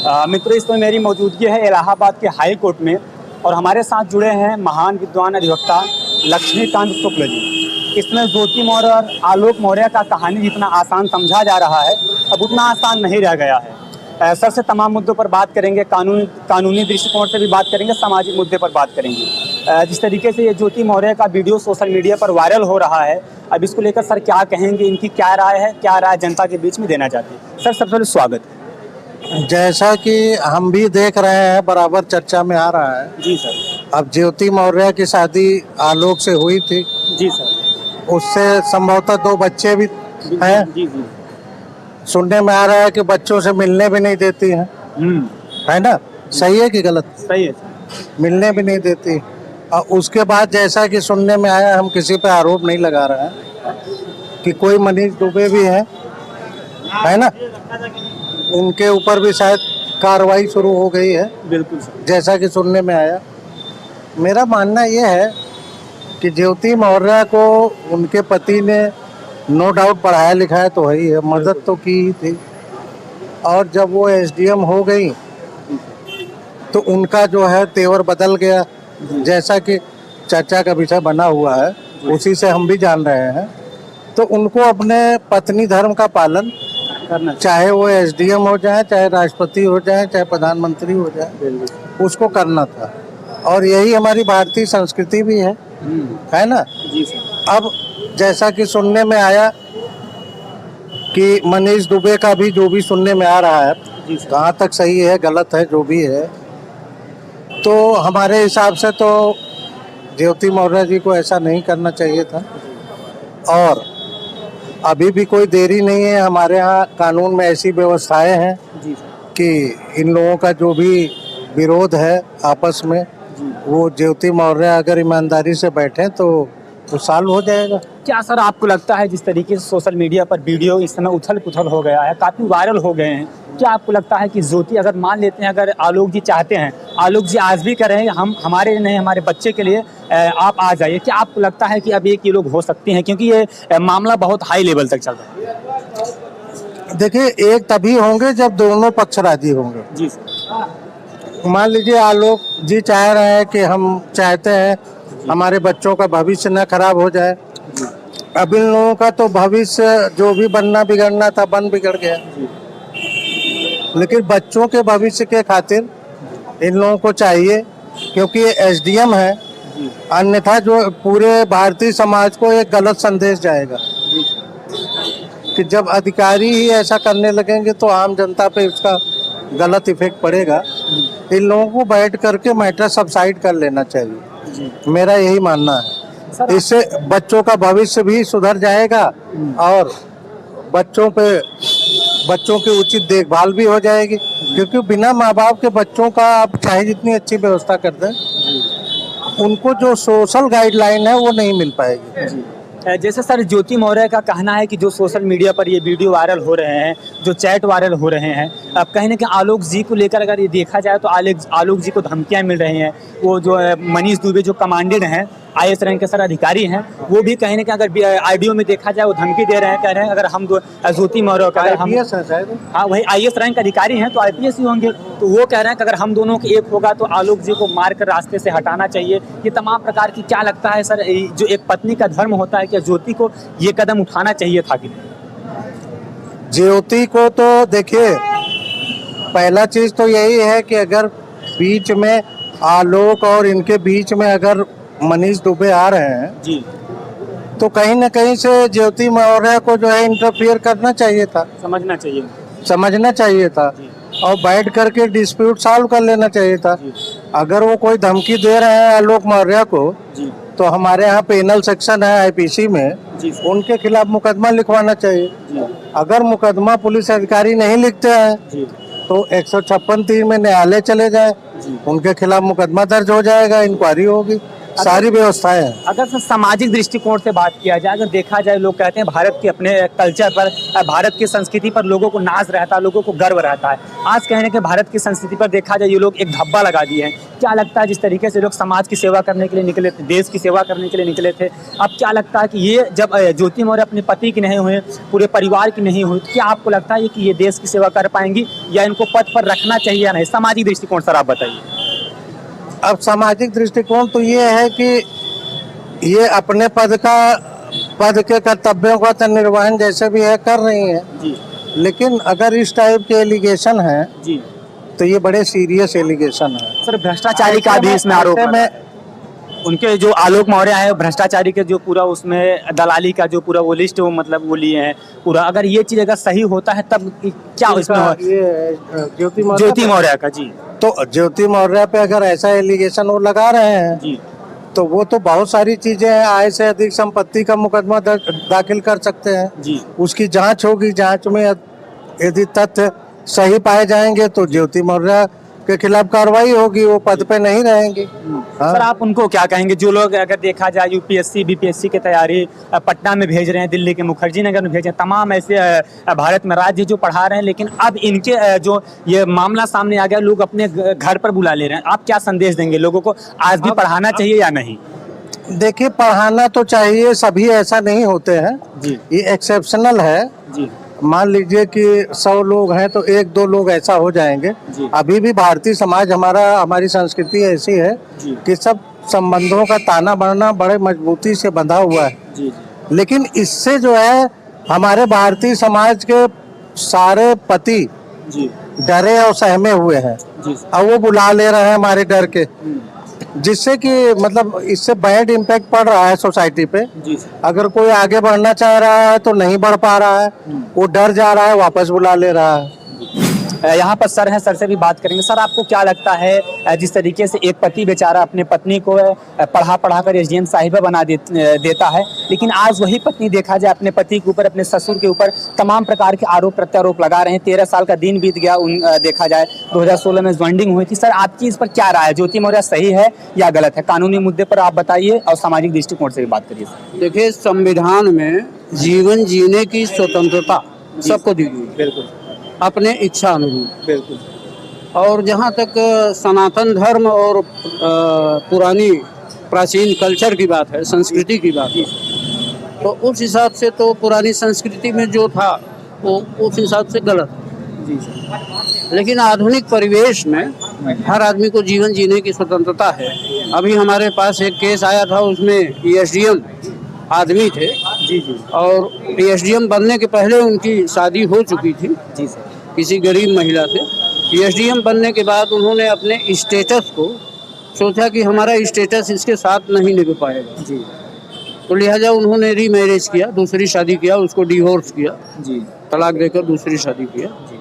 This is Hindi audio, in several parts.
मित्रों, इसमें मेरी मौजूदगी है इलाहाबाद के हाई कोर्ट में और हमारे साथ जुड़े हैं महान विद्वान अधिवक्ता लक्ष्मीकांत शुक्ल जी। इसमें ज्योति मौर्य और आलोक मौर्य का कहानी जितना आसान समझा जा रहा है अब उतना आसान नहीं रह गया है। सर से तमाम मुद्दों पर बात करेंगे, कानूनी दृष्टिकोण से भी बात करेंगे, सामाजिक मुद्दे पर बात करेंगे। जिस तरीके से ये ज्योति मौर्य का वीडियो सोशल मीडिया पर वायरल हो रहा है, अब इसको लेकर सर क्या कहेंगे, इनकी क्या राय है, क्या राय जनता के बीच में देना चाहते हैं? सर सबसे पहले स्वागत। जैसा कि हम भी देख रहे हैं, बराबर चर्चा में आ रहा है। जी सर। अब ज्योति मौर्य की शादी आलोक से हुई थी। जी सर। उससे संभवतः 2 बच्चे भी हैं। जी जी। सुनने में आ रहा है कि बच्चों से मिलने भी नहीं देती हैं, है ना? सही है कि गलत? सही है। मिलने भी नहीं देती। और उसके बाद जैसा कि सुनने में आया, हम किसी पे आरोप नहीं लगा रहे हैं कि कोई मनीष दुबे भी है ना? उनके ऊपर भी शायद कार्रवाई शुरू हो गई है, बिल्कुल सर। जैसा कि सुनने में आया। मेरा मानना ये है कि ज्योति मौर्य को उनके पति ने नो डाउट पढ़ाया लिखाया तो है ही है, मदद तो की ही थी। और जब वो एसडीएम हो गई तो उनका जो है तेवर बदल गया, जैसा कि चर्चा का विषय बना हुआ है, उसी से हम भी जान रहे हैं। तो उनको अपने पत्नी धर्म का पालन करना, चाहे वो एसडीएम हो जाए, चाहे राष्ट्रपति हो जाए, चाहे प्रधानमंत्री हो जाए, उसको करना था। और यही हमारी भारतीय संस्कृति भी है ना? जी सर। अब जैसा कि सुनने में आया कि मनीष दुबे का भी जो भी सुनने में आ रहा है, कहाँ तक सही है गलत है जो भी है, तो हमारे हिसाब से तो ज्योति मौर्य जी को ऐसा नहीं करना चाहिए था। और अभी भी कोई देरी नहीं है। हमारे यहाँ कानून में ऐसी व्यवस्थाएं हैं कि इन लोगों का जो भी विरोध है आपस में, वो ज्योति मौर्य अगर ईमानदारी से बैठे तो सॉल्व हो जाएगा। क्या सर आपको लगता है जिस तरीके से सोशल मीडिया पर वीडियो इस समय उथल पुथल हो गया है, काफ़ी वायरल हो गए हैं, क्या आपको लगता है कि ज्योति, अगर मान लेते हैं अगर आलोक जी चाहते हैं, आलोक जी आज भी कर रहे हैं, हम हमारे नहीं हमारे बच्चे के लिए आप आ जाइए, क्या आपको लगता है कि अब एक ये लोग हो सकते हैं? क्योंकि ये मामला बहुत हाई लेवल तक चल रहा है। देखिए, एक तभी होंगे जब दोनों पक्ष राजी होंगे। जी सर। मान लीजिए आलोक जी चाह रहे हैं कि हम चाहते हैं हमारे बच्चों का भविष्य न खराब हो जाए। अब इन लोगों का तो भविष्य जो भी बनना बिगड़ना था बिगड़ गया, लेकिन बच्चों के भविष्य के खातिर इन लोगों को चाहिए, क्योंकि ये एसडीएम है, अन्यथा जो पूरे भारतीय समाज को एक गलत संदेश जाएगा कि जब अधिकारी ही ऐसा करने लगेंगे तो आम जनता पे उसका गलत इफेक्ट पड़ेगा। इन लोगों को बैठ करके मैटर सबसाइड कर लेना चाहिए, मेरा यही मानना है। इससे बच्चों का भविष्य भी सुधर जाएगा और बच्चों की उचित देखभाल भी हो जाएगी, क्योंकि बिना माँ बाप के बच्चों का आप चाहे जितनी अच्छी व्यवस्था कर दें, उनको जो सोशल गाइडलाइन है वो नहीं मिल पाएगी। जैसे सर ज्योति मौर्य का कहना है कि जो सोशल मीडिया पर ये वीडियो वायरल हो रहे हैं, जो चैट वायरल हो रहे हैं, अब कहीं ना कहीं आलोक जी को लेकर अगर ये देखा जाए तो आलोक जी को धमकियां मिल रही हैं। वो जो मनीष दुबे जो कमांडेंट हैं, IAS रैंक के सर अधिकारी हैं, वो भी कहीं ना कहीं अगर आईडियो में देखा जाए वो धमकी दे रहे हैं, कह रहे हैं अगर हम ज्योति मौर्य का हम, हाँ वही IAS रैंक अधिकारी हैं तो IPS ही होंगे, तो वो कह रहे हैं कि अगर हम दोनों के एक होगा तो आलोक जी को मार कर रास्ते से हटाना चाहिए। ये तमाम प्रकार की, क्या लगता है सर, जो एक पत्नी का धर्म होता है, क्या ज्योति को ये कदम उठाना चाहिए था कि नहीं? ज्योति को तो देखिए, पहला चीज तो यही है कि अगर बीच में आलोक और इनके बीच में अगर मनीष दुबे आ रहे हैं जी, तो कहीं ना कहीं से ज्योति मौर्य को जो है इंटरफियर करना चाहिए था, समझना चाहिए था और बैठ करके डिस्प्यूट सॉल्व कर लेना चाहिए था। अगर वो कोई धमकी दे रहे हैं आलोक मौर्य को, तो हमारे यहाँ पेनल सेक्शन है IPC में, उनके खिलाफ मुकदमा लिखवाना चाहिए। अगर मुकदमा पुलिस अधिकारी नहीं लिखते हैं तो 156(3) में न्यायालय चले जाए, उनके खिलाफ मुकदमा दर्ज हो जाएगा, इंक्वायरी होगी, सारी व्यवस्थाएं हैं। अगर सर सामाजिक दृष्टिकोण से बात किया जाए, अगर देखा जाए, लोग कहते हैं भारत के अपने कल्चर पर, भारत की संस्कृति पर लोगों को नाज रहता है, लोगों को गर्व रहता है। आज कहने के भारत की संस्कृति पर देखा जाए ये लोग एक धब्बा लगा दिए हैं। क्या लगता है जिस तरीके से लोग समाज की सेवा करने के लिए निकले थे, देश की सेवा करने के लिए निकले थे, अब क्या लगता है कि ये जब ज्योति मौर्य अपने पति की नहीं हुए, पूरे परिवार की नहीं हुई, तो क्या आपको लगता है कि ये देश की सेवा कर पाएंगी या इनको पद पर रखना चाहिए या नहीं? सामाजिक दृष्टिकोण सर आप बताइए। अब सामाजिक दृष्टिकोण तो ये है कि ये अपने पद के कर्तव्यों का तो निर्वहन जैसे भी है कर रही है जी। लेकिन अगर इस टाइप के एलिगेशन है जी तो ये बड़े सीरियस एलिगेशन है। सर भ्रष्टाचारी का भी इसमें आरोप है। उनके जो आलोक मौर्य है भ्रष्टाचारी के जो पूरा उसमें दलाली का जो पूरा वो लिस्ट वो मतलब वो लिए हैं पूरा। अगर ये चीज अगर सही होता है तब क्या इसमें ये ज्योति मौर्य का जी, तो ज्योति मौर्य पे अगर ऐसा एलिगेशन वो लगा रहे हैं जी तो वो तो बहुत सारी चीजें हैं, आय से अधिक संपत्ति का मुकदमा दाखिल कर सकते हैं जी। उसकी जांच होगी, जांच में यदि तथ्य सही पाए जाएंगे तो ज्योति मौर्य के खिलाफ कार्रवाई होगी, वो पद पे नहीं रहेंगे। हाँ। सर आप उनको क्या कहेंगे जो लोग अगर देखा जाए यूपीएससी बीपीएससी की तैयारी पटना में भेज रहे हैं, दिल्ली के मुखर्जी नगर में भेज रहे हैं, तमाम ऐसे भारत में राज्य जो पढ़ा रहे हैं, लेकिन अब इनके जो ये मामला सामने आ गया लोग अपने घर पर बुला ले रहे हैं। आप क्या संदेश देंगे लोगों को, आज भी पढ़ाना चाहिए या नहीं? देखिए पढ़ाना तो चाहिए, सभी ऐसा नहीं होते हैं जी। ये एक्सेप्शनल है जी। मान लीजिए कि 100 लोग हैं तो 1-2 लोग ऐसा हो जाएंगे। जी। अभी भी भारतीय समाज हमारी संस्कृति ऐसी है जी। कि सब संबंधों का ताना बाना बड़े मजबूती से बंधा हुआ है। जी। लेकिन इससे जो है हमारे भारतीय समाज के सारे पति जी। डरे और सहमे हुए हैं। जी। अब वो बुला ले रहे हैं हमारे डर के, जिससे कि मतलब इससे बैड इम्पैक्ट पड़ रहा है सोसाइटी पे। जी। अगर कोई आगे बढ़ना चाह रहा है तो नहीं बढ़ पा रहा है, वो डर जा रहा है, वापस बुला ले रहा है। यहाँ पर सर हैं, सर से भी बात करेंगे। सर आपको क्या लगता है जिस तरीके से एक पति बेचारा अपने पत्नी को पढ़ा कर एसडीएम साहिबा बना देता है, लेकिन आज वही पत्नी देखा जाए अपने पति के ऊपर, अपने ससुर के ऊपर तमाम प्रकार के आरोप प्रत्यारोप लगा रहे हैं। 13 साल का दिन बीत गया, देखा जाए 2016 में ज्वाइनिंग हुई थी। सर आपकी इस पर क्या राय है, ज्योति मौर्य सही है या गलत है? कानूनी मुद्दे पर आप बताइए और सामाजिक दृष्टिकोण से भी बात करिए। देखिए संविधान में जीवन जीने की स्वतंत्रता सबको दी गई, बिल्कुल अपने इच्छा अनुरूप। बिल्कुल। और जहाँ तक सनातन धर्म और पुरानी प्राचीन कल्चर की बात है, संस्कृति की बात है, तो उस हिसाब से तो पुरानी संस्कृति में जो था वो उस हिसाब से गलत है। जी सर। लेकिन आधुनिक परिवेश में हर आदमी को जीवन जीने की स्वतंत्रता है। अभी हमारे पास एक केस आया था, उसमें एसडीएम आदमी थे जी। जी। और एसडीएम बनने के पहले उनकी शादी हो चुकी थी जी सर। किसी गरीब महिला से। एसडीएम बनने के बाद उन्होंने अपने स्टेटस को सोचा कि हमारा स्टेटस इसके साथ नहीं निभ पाएगा जी। तो लिहाजा उन्होंने रीमैरिज किया, दूसरी शादी किया, उसको डिवोर्स किया, जी। तलाक देकर दूसरी शादी किया। जी।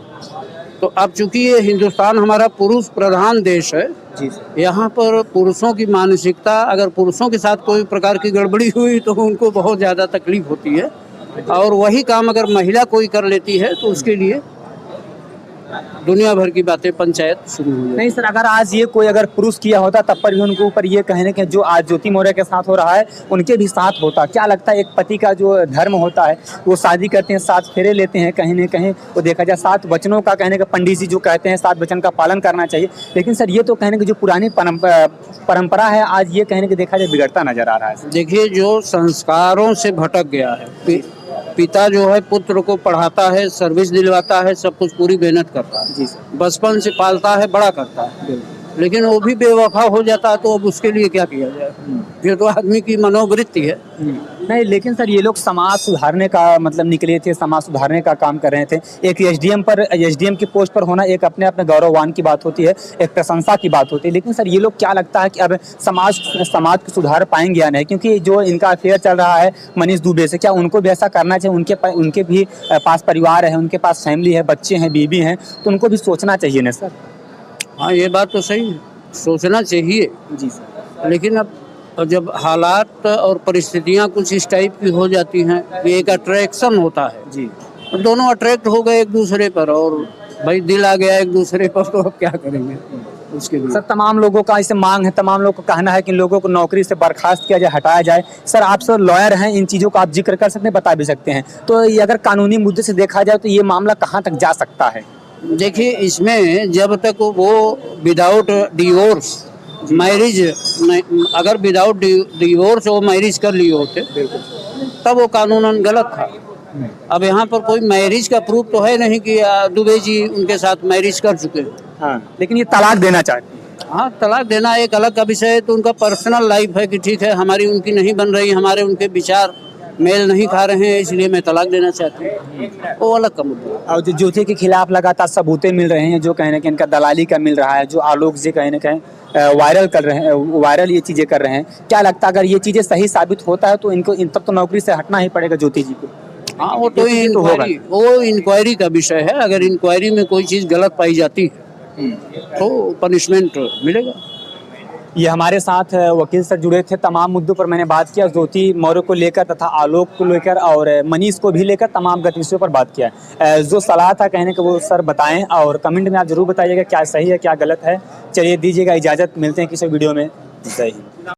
तो अब चूंकि ये हिंदुस्तान हमारा पुरुष प्रधान देश है, जी सर। यहाँ पर पुरुषों की मानसिकता, अगर पुरुषों के साथ कोई प्रकार की गड़बड़ी हुई तो उनको बहुत ज़्यादा तकलीफ होती है, और वही काम अगर महिला कोई कर लेती है तो उसके लिए दुनिया भर की बातें पंचायत शुरू हुई है। नहीं सर, अगर आज ये कोई अगर पुरुष किया होता तब पर भी उनके ऊपर ये कहने के जो आज ज्योति मौर्य के साथ हो रहा है उनके भी साथ होता। क्या लगता है एक पति का जो धर्म होता है, वो शादी करते हैं, 7 फेरे लेते हैं, कहीं न कहीं वो देखा जाए 7 वचनों का, कहने का पंडित जी जो कहते हैं 7 वचन का पालन करना चाहिए, लेकिन सर ये तो कहने की जो पुरानी परंपरा है आज ये कहने के देखा जाए बिगड़ता नजर आ रहा है। देखिए जो संस्कारों से भटक गया है, पिता जो है पुत्र को पढ़ाता है, सर्विस दिलवाता है, सब कुछ पूरी मेहनत करता है, जी सर। बचपन से पालता है, बड़ा करता है, लेकिन वो भी बेवफा हो जाता है तो अब उसके लिए क्या किया जाए? ये तो आदमी की मनोवृत्ति है। नहीं, लेकिन सर ये लोग समाज सुधारने का मतलब निकले थे, समाज सुधारने का काम कर रहे थे। एक एसडीएम की पोस्ट पर होना एक अपने अपने गौरववान की बात होती है, एक प्रशंसा की बात होती है, लेकिन सर ये लोग क्या लगता है कि अब समाज को सुधार पाएंगे या नहीं? क्योंकि जो इनका अफेयर चल रहा है मनीष दुबे से, क्या उनको भी ऐसा करना चाहिए? उनके भी पास परिवार है, उनके पास फैमिली है, बच्चे हैं, बीवी हैं, तो उनको भी सोचना चाहिए ना सर? हाँ ये बात तो सही है, सोचना चाहिए जी सर। लेकिन अब जब हालात और परिस्थितियाँ कुछ इस टाइप की हो जाती हैं, ये एक अट्रैक्शन होता है जी। दोनों अट्रैक्ट हो गए एक दूसरे पर और भाई दिल आ गया एक दूसरे पर, तो अब क्या करेंगे? उसके लिए। सर तमाम लोगों का इसे मांग है, तमाम लोगों का कहना है कि लोगों को नौकरी से बर्खास्त किया जाए, हटाया जाए। सर आप सर लॉयर हैं, इन चीज़ों का आप जिक्र कर सकते हैं, बता भी सकते हैं, तो ये अगर कानूनी मुद्दे से देखा जाए तो ये मामला कहाँ तक जा सकता है? देखिए, इसमें जब तक वो विदाउट डिवोर्स मैरिज, अगर विदाउट डिवोर्स वो मैरिज कर लिए होते तब वो कानूनन गलत था। अब यहाँ पर कोई मैरिज का प्रूफ तो है नहीं कि दुबे जी उनके साथ मैरिज कर चुके हैं। हाँ, लेकिन ये तलाक देना चाहती है। हाँ, तलाक देना एक अलग का विषय है, तो उनका पर्सनल लाइफ है कि ठीक है हमारी उनकी नहीं बन रही, हमारे उनके विचार मेल नहीं खा रहे हैं, इसलिए मैं तलाक देना चाहती हूँ, वो अलग का मुद्दा है। और जो ज्योति के खिलाफ लगातार सबूतें मिल रहे हैं, जो कहीं ना कहीं इनका दलाली का मिल रहा है, जो आलोक जी कहीं ना कहीं वायरल कर रहे हैं, वायरल ये चीज़ें कर रहे हैं, क्या लगता है अगर ये चीज़ें सही साबित होता है तो इनको इन तब तो नौकरी से हटना ही पड़ेगा ज्योति जी को? हाँ, वो तो ये तो होगा। इंक्वायरी का विषय है। अगर इंक्वायरी में कोई चीज़ गलत पाई जाती है तो पनिशमेंट मिलेगा। ये हमारे साथ वकील सर जुड़े थे, तमाम मुद्दों पर मैंने बात किया, ज्योति मौर्य को लेकर तथा आलोक को लेकर और मनीष को भी लेकर तमाम गतिविधियों पर बात किया। जो सलाह था कहने का वो सर बताएं, और कमेंट में आप जरूर बताइएगा क्या सही है क्या गलत है। चलिए दीजिएगा इजाज़त, मिलते हैं किसी वीडियो में। जय हिंद।